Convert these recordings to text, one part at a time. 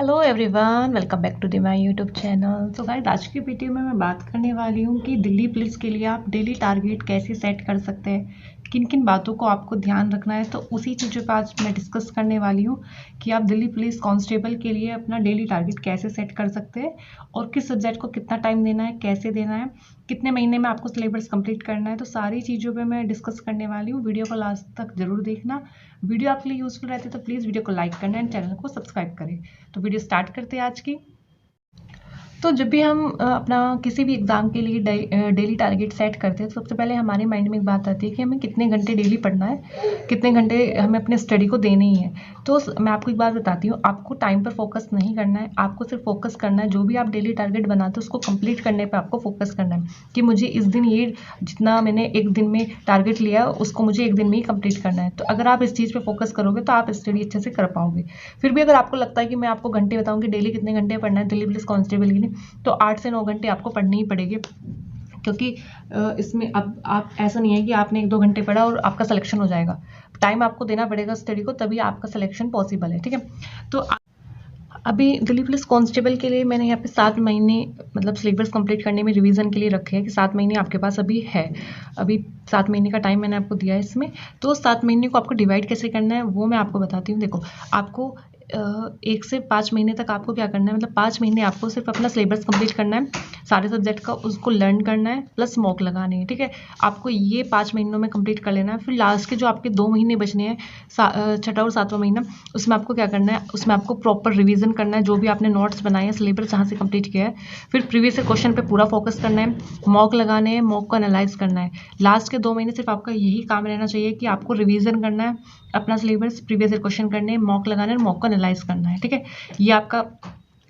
Hello everyone, welcome back to the my YouTube channel. तो guys, आज की video में मैं बात करने वाली हूँ कि दिल्ली पुलिस के लिए आप डेली टारगेट कैसे सेट कर सकते हैं, किन किन बातों को आपको ध्यान रखना है। तो उसी चीज़ों पर आज मैं डिस्कस करने वाली हूँ कि आप दिल्ली पुलिस कांस्टेबल के लिए अपना डेली टारगेट कैसे सेट कर सकते हैं और किस सब्जेक्ट को कितना टाइम देना है, कैसे देना है, कितने महीने में आपको सिलेबस कंप्लीट करना है। तो सारी चीज़ों पे मैं डिस्कस करने वाली हूँ। वीडियो को लास्ट तक जरूर देखना। वीडियो आपके लिए यूजफुल रहती है तो प्लीज़ वीडियो को लाइक करना एंड चैनल को सब्सक्राइब करें। तो वीडियो स्टार्ट करते हैं आज की। तो जब भी हम अपना किसी भी एग्ज़ाम के लिए डेली टारगेट सेट करते हैं तो सबसे पहले हमारे माइंड में एक बात आती है कि हमें कितने घंटे डेली पढ़ना है, कितने घंटे हमें अपने स्टडी को देने ही है। तो मैं आपको एक बात बताती हूँ, आपको टाइम पर फोकस नहीं करना है, आपको सिर्फ फोकस करना है जो भी आप डेली टारगेट बनाते हो उसको कंप्लीट करने पर आपको फोकस करना है कि मुझे इस दिन ये जितना मैंने एक दिन में टारगेट लिया उसको मुझे एक दिन में ही कंप्लीट करना है। तो अगर आप इस चीज़ पर फोकस करोगे तो आप स्टडी अच्छे से कर पाओगे। फिर भी अगर आपको लगता है कि मैं आपको घंटे बताऊँगी डेली कितने घंटे पढ़ना है दिल्ली पुलिस कांस्टेबल के लिए, तो 8 से 9 घंटे आपको पढ़ने ही पड़ेंगे। क्योंकि इसमें अब आप ऐसा नहीं है कि आपने 1-2 घंटे पढ़ा और आपका सिलेक्शन हो जाएगा। टाइम आपको देना पड़ेगा स्टडी को, तभी आपका सिलेक्शन पॉसिबल है। ठीक है। तो अभी दिल्ली पुलिस कांस्टेबल के लिए मैंने यहाँ पे 7 महीने मतलब सिलेबस कंप्लीट करने में रिवीजन के लिए रखे हैं कि 7 महीने आपके पास अभी है। अभी 7 महीने का टाइम मैंने आपको दिया है इसमें। तो 7 महीने को आपको डिवाइड कैसे करना है वो मैं आपको बताती हूँ। देखो, आपको 1 से 5 महीने तक आपको क्या करना है, मतलब 5 महीने आपको सिर्फ अपना सिलेबस कंप्लीट करना है, सारे सब्जेक्ट का उसको लर्न करना है, प्लस मॉक लगाने हैं। ठीक है। आपको ये 5 महीनों में कंप्लीट कर लेना है। फिर लास्ट के जो आपके 2 महीने बचने हैं, छठा और 7वां महीना, उसमें आपको क्या करना है, उसमें आपको प्रॉपर रिवीजन करना है जो भी आपने नोट्स बनाए हैं, सिलेबस जहाँ से कंप्लीट किया है। फिर प्रीवियस क्वेश्चन पे पूरा फोकस करना है, मॉक लगाने हैं, मॉक को एनालाइज करना है। लास्ट के 2 महीने सिर्फ आपका यही काम रहना चाहिए कि आपको रिवीजन करना है, अपना सिलेबस, प्रीवियस क्वेश्चन करने हैं, मॉक लगाना है और मॉक को एनालाइज करना है। ठीक है। ये आपका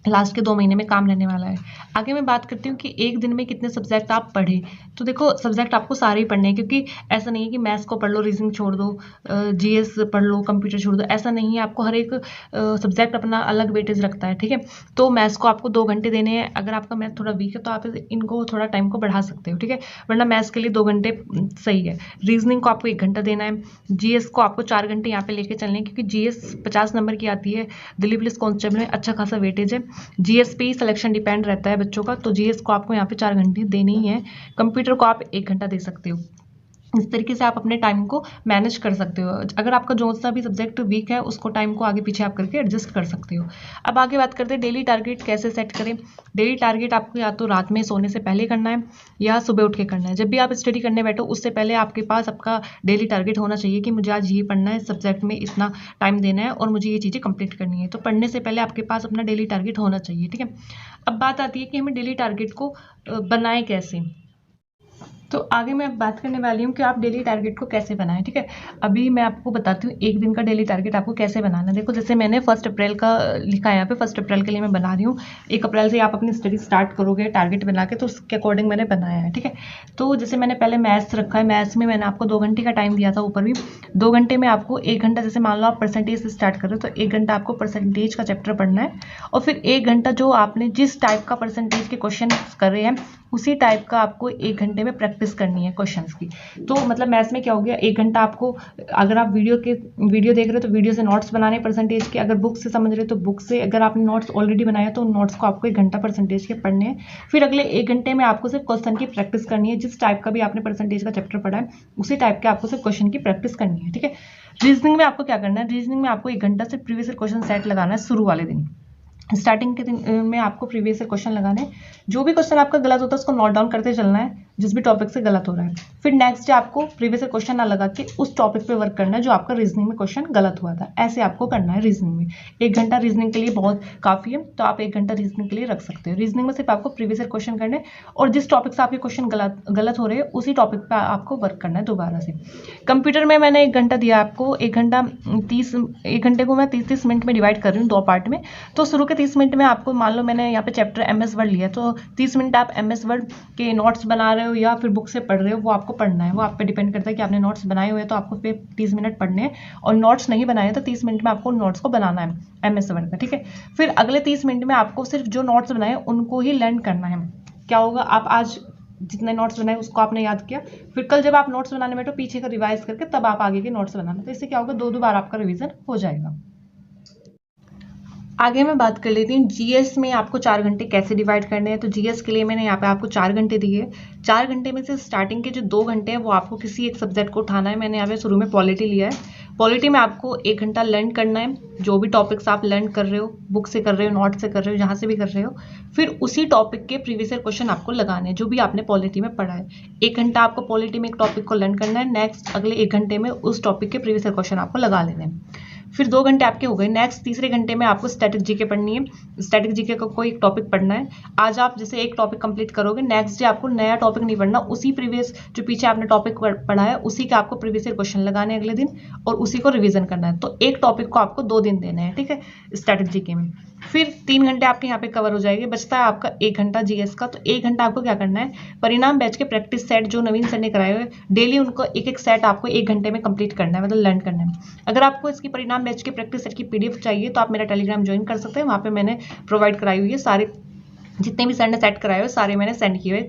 लास्ट के 2 महीने में काम रहने वाला है। आगे मैं बात करती हूँ कि एक दिन में कितने सब्जेक्ट आप पढ़ें। तो देखो, सब्जेक्ट आपको सारे ही पढ़ने हैं, क्योंकि ऐसा नहीं है कि मैथ्स को पढ़ लो, रीजनिंग छोड़ दो, जीएस पढ़ लो, कंप्यूटर छोड़ दो, ऐसा नहीं है। आपको हर एक सब्जेक्ट अपना अलग वेटेज रखता है। ठीक है। तो मैथ्स को आपको 2 घंटे देने हैं। अगर आपका मैथ थोड़ा वीक है तो आप इनको थोड़ा टाइम को बढ़ा सकते हो। ठीक है। वरना मैथ्स के लिए 2 घंटे सही है। रीजनिंग को आपको 1 घंटा देना है। जीएस को आपको 4 घंटे यहाँ पे लेके चलने हैं, क्योंकि जीएस 50 नंबर की आती है। दिल्ली पुलिस कांस्टेबल में अच्छा खासा वेटेज है। जीएस पे ही सिलेक्शन डिपेंड रहता है बच्चों का, तो जीएस को आपको यहाँ पे 4 घंटे देने ही है। कंप्यूटर को आप 1 घंटा दे सकते हो। इस तरीके से आप अपने टाइम को मैनेज कर सकते हो। अगर आपका जो सा भी सब्जेक्ट वीक है उसको टाइम को आगे पीछे आप करके एडजस्ट कर सकते हो। अब आगे बात करते हैं डेली टारगेट कैसे सेट करें। डेली टारगेट आपको या तो रात में सोने से पहले करना है या सुबह उठ के करना है। जब भी आप स्टडी करने बैठो उससे पहले आपके पास आपका डेली टारगेट होना चाहिए कि मुझे आज ये पढ़ना है, सब्जेक्ट में इतना टाइम देना है और मुझे ये चीज़ें कंप्लीट करनी है। तो पढ़ने से पहले आपके पास अपना डेली टारगेट होना चाहिए। ठीक है। अब बात आती है कि हमें डेली टारगेट को बनाएं कैसे। तो आगे मैं बात करने वाली हूँ कि आप डेली टारगेट को कैसे बनाएं। ठीक है। अभी मैं आपको बताती हूँ एक दिन का डेली टारगेट आपको कैसे बनाना है। देखो, जैसे मैंने 1 अप्रैल का लिखा है यहाँ पे, 1 अप्रैल के लिए मैं बना रही हूँ। 1 अप्रैल से आप अपनी स्टडी स्टार्ट करोगे टारगेट बना के, तो उसके अकॉर्डिंग मैंने बनाया है। ठीक है। तो जैसे मैंने पहले मैथ्स रखा है, मैथ्स में मैंने आपको 2 घंटे का टाइम दिया था ऊपर भी। 2 घंटे में आपको 1 घंटा, जैसे मान लो आप परसेंटेज से स्टार्ट कर रहे हो तो 1 घंटा आपको परसेंटेज का चैप्टर पढ़ना है, और फिर 1 घंटा जो आपने जिस टाइप का परसेंटेज के क्वेश्चन कर रहे हैं उसी टाइप का आपको 1 घंटे में प्रैक्टिस करनी है क्वेश्चंस की। तो मतलब मैथ्स में क्या हो गया, 1 घंटा आपको, अगर आप वीडियो देख रहे हो तो वीडियो से नोट्स बनाने परसेंटेज के, अगर बुक से समझ रहे हो तो बुक से, अगर आपने नोट्स ऑलरेडी बनाया तो नोट्स को आपको 1 घंटा परसेंटेज के पढ़ने हैं। फिर अगले 1 घंटे में आपको सिर्फ क्वेश्चन की प्रैक्टिस करनी है, जिस टाइप का भी आपने परसेंटेज का चैप्टर पढ़ा है उसी टाइप के आपको सिर्फ क्वेश्चन की प्रैक्टिस करनी है। ठीक है। रीजनिंग में आपको क्या करना है, रीजनिंग में आपको 1 घंटा सिर्फ प्रीवियस क्वेश्चन सेट लगाना है शुरू वाले दिन। स्टार्टिंग के दिन में आपको प्रीवियस से क्वेश्चन लगाने, जो भी क्वेश्चन आपका गलत होता है उसको नोट डाउन करते चलना है, जिस भी टॉपिक से गलत हो रहा है। फिर नेक्स्ट डे आपको प्रीवियस क्वेश्चन ना लगा के उस टॉपिक पे वर्क करना है जो आपका रीजनिंग में क्वेश्चन गलत हुआ था। ऐसे आपको करना है रीजनिंग में। 1 घंटा रीजनिंग के लिए बहुत काफी है, तो आप 1 घंटा रीजनिंग के लिए रख सकते हो। रीजनिंग में सिर्फ आपको प्रीवियस क्वेश्चन करने, और जिस टॉपिक से आपके क्वेश्चन गलत हो रहे हैं उसी टॉपिक पर आपको वर्क करना है दोबारा से। कंप्यूटर में मैंने 1 घंटा दिया आपको, 1 घंटे को मैं 30 मिनट में डिवाइड कर रही हूँ 2 पार्ट में। तो शुरू के 30 मिनट में आपको, मान लो मैंने यहाँ पे चैप्टर MS वर्ड लिया, तो 30 मिनट आप MS वर्ड के नोट्स बना रहे हो या फिर बुक से पढ़ रहे हो, वो आपको पढ़ना है। वो आप पे डिपेंड करता है कि आपने नोट्स बनाए हुए हैं तो आपको फिर 30 मिनट पढ़ने हैं, और नोट्स नहीं बनाए तो 30 मिनट में आपको नोट्स को बनाना है MS वर्ड का। ठीक है। फिर अगले 30 मिनट में आपको सिर्फ जो नोट्स बनाए उनको ही लर्न करना है। क्या होगा, आप आज जितने नोट्स बनाए उसको आपने याद किया, फिर कल जब आप नोट्स बनाने बैठो पीछे का रिवाइज करके तब आप आगे के नोट्स बनाना। तो इससे क्या होगा, 2 बार आपका रिवीजन हो जाएगा। आगे मैं बात कर लेती हूँ जीएस में आपको 4 घंटे कैसे डिवाइड करने हैं। तो जीएस के लिए मैंने यहाँ पे आपको 4 घंटे दिए। 4 घंटे में से स्टार्टिंग के जो 2 घंटे हैं वो आपको किसी एक सब्जेक्ट को उठाना है। मैंने यहाँ पे शुरू में पॉलिटी लिया है। पॉलिटी में आपको 1 घंटा लर्न करना है, जो भी टॉपिक्स आप लर्न कर रहे हो, बुक से कर रहे हो, नोट से कर रहे हो, जहाँ से भी कर रहे हो। फिर उसी टॉपिक के प्रीवियस ईयर क्वेश्चन आपको लगाने हैं जो भी आपने पॉलिटी में पढ़ा है। 1 घंटा आपको पॉलिटी में एक टॉपिक को लर्न करना है, नेक्स्ट अगले 1 घंटे में उस टॉपिक के प्रीवियस ईयर क्वेश्चन आपको लगा लेने हैं। फिर 2 घंटे आपके हो गए। नेक्स्ट तीसरे घंटे में आपको स्टैटिक जीके पढ़नी है। स्टैटिक जीके का कोई एक टॉपिक पढ़ना है। आज आप जैसे एक टॉपिक कंप्लीट करोगे, नेक्स्ट डे आपको नया टॉपिक नहीं पढ़ना, उसी प्रीवियस जो पीछे आपने टॉपिक पढ़ा है उसी के आपको प्रीवियस ईयर क्वेश्चन लगाने हैं अगले दिन और उसी को रिवीजन करना है। तो एक टॉपिक को आपको 2 दिन देने हैं, ठीक है, स्टैटिक जीके में। फिर 3 घंटे आपके यहाँ पे कवर हो जाएंगे। बचता है आपका 1 घंटा जीएस का। तो 1 घंटा आपको क्या करना है, परिणाम बैच के प्रैक्टिस सेट जो नवीन सर ने कराए हुए डेली उनको एक एक सेट आपको 1 घंटे में कंप्लीट करना है, मतलब लर्न करना है। अगर आपको इसकी परिणाम बैच के प्रैक्टिस सेट की पीडीएफ चाहिए तो आप मेरा टेलीग्राम ज्वाइन कर सकते हैं। वहाँ पे मैंने प्रोवाइड कराई हुई है, सारे जितने भी सर ने सेट कराए हुए सारे मैंने सेंड किए हुए,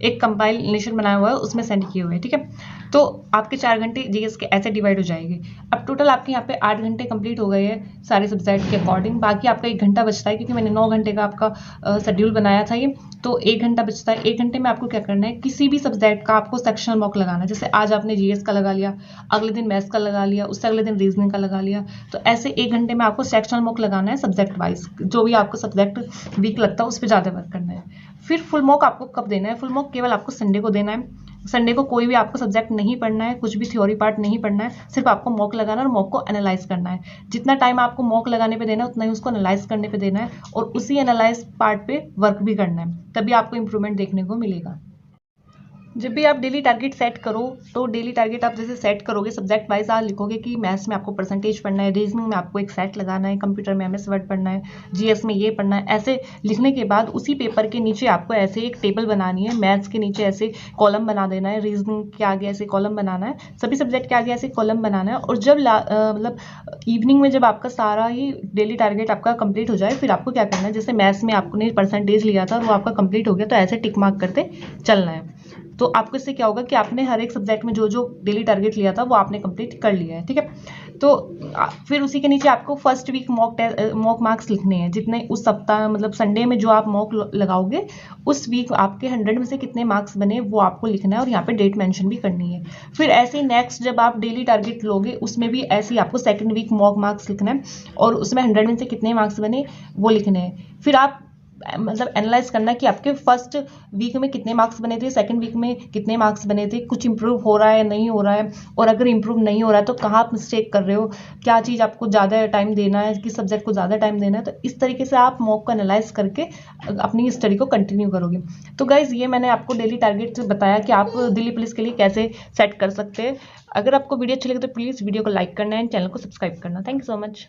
एक कंपाइलेशन बनाया हुआ है उसमें सेंड किए हुए हैं, ठीक है। तो आपके 4 घंटे जीएस के ऐसे डिवाइड हो जाएंगे। अब टोटल आपके यहाँ पे 8 घंटे कंप्लीट हो गए हैं सारे सब्जेक्ट के अकॉर्डिंग। बाकी आपका 1 घंटा बचता है क्योंकि मैंने 9 घंटे का आपका शेड्यूल बनाया था ये। तो 1 घंटा बचता है। 1 घंटे में आपको क्या करना है, किसी भी सब्जेक्ट का आपको सेक्शनल मॉक लगाना है। जैसे आज आपने जीएस का लगा लिया, अगले दिन मैथ्स का लगा लिया, उससे अगले दिन रीजनिंग का लगा लिया। तो ऐसे 1 घंटे में आपको सेक्शनल मॉक लगाना है सब्जेक्ट वाइज, जो भी आपको सब्जेक्ट वीक लगता है उस पर ज़्यादा वर्क करना है। फिर फुल मॉक आपको कब देना है, फुल मॉक केवल आपको संडे को देना है। संडे को कोई भी आपको सब्जेक्ट नहीं पढ़ना है, कुछ भी थ्योरी पार्ट नहीं पढ़ना है, सिर्फ आपको मॉक लगाना है और मॉक को एनालाइज करना है। जितना टाइम आपको मॉक लगाने पे देना है उतना ही उसको एनालाइज करने पे देना है और उसी एनालाइज पार्ट पे वर्क भी करना है, तभी आपको इंप्रूवमेंट देखने को मिलेगा। जब भी आप डेली टारगेट सेट करो तो डेली टारगेट आप जैसे सेट करोगे सब्जेक्ट वाइज आप लिखोगे कि मैथ्स में आपको परसेंटेज पढ़ना है, रीजनिंग में आपको एक सेट लगाना है, कंप्यूटर में एमएस वर्ड पढ़ना है, जीएस में ये पढ़ना है। ऐसे लिखने के बाद उसी पेपर के नीचे आपको ऐसे एक टेबल बनानी है, मैथ्स के नीचे ऐसे कॉलम बना देना है, रीजनिंग के आगे ऐसे कॉलम बनाना है, सभी सब्जेक्ट के आगे ऐसे कॉलम बनाना है। और जब मतलब इवनिंग में जब आपका सारा ही डेली टारगेट आपका कंप्लीट हो जाए फिर आपको क्या करना है, जैसे मैथ्स में आपने परसेंटेज लिया था वो आपका कंप्लीट हो गया तो ऐसे टिक मार्क करते चलना है। तो आपको इससे क्या होगा कि आपने हर एक सब्जेक्ट में जो जो डेली टारगेट लिया था वो आपने कंप्लीट कर लिया है, ठीक है। तो फिर उसी के नीचे आपको फर्स्ट वीक मॉक मार्क्स लिखने हैं, जितने उस सप्ताह मतलब संडे में जो आप मॉक लगाओगे उस वीक आपके 100 में से कितने मार्क्स बने वो आपको लिखना है और यहाँ पे डेट मेंशन भी करनी है। फिर ऐसे ही नेक्स्ट जब आप डेली टारगेट लोगे उसमें भी ऐसे ही आपको सेकंड वीक मॉक मार्क्स लिखना है और उसमें 100 में से कितने मार्क्स बने वो लिखने हैं। फिर आप मतलब एनालाइज करना कि आपके फर्स्ट वीक में कितने मार्क्स बने थे, सेकंड वीक में कितने मार्क्स बने थे, कुछ इंप्रूव हो रहा है नहीं हो रहा है, और अगर इंप्रूव नहीं हो रहा है तो कहाँ आप मिस्टेक कर रहे हो, क्या चीज़ आपको ज़्यादा टाइम देना है, किस सब्जेक्ट को ज़्यादा टाइम देना है। तो इस तरीके से आप मॉक को एनालाइज करके अपनी स्टडी को कंटिन्यू करोगे। तो गाइज ये मैंने आपको डेली टारगेट बताया कि आप दिल्ली पुलिस के लिए कैसे सेट कर सकते हैं। अगर आपको वीडियो अच्छी लगे तो प्लीज़ वीडियो को लाइक करना है, चैनल को सब्सक्राइब करना। Thank you so much.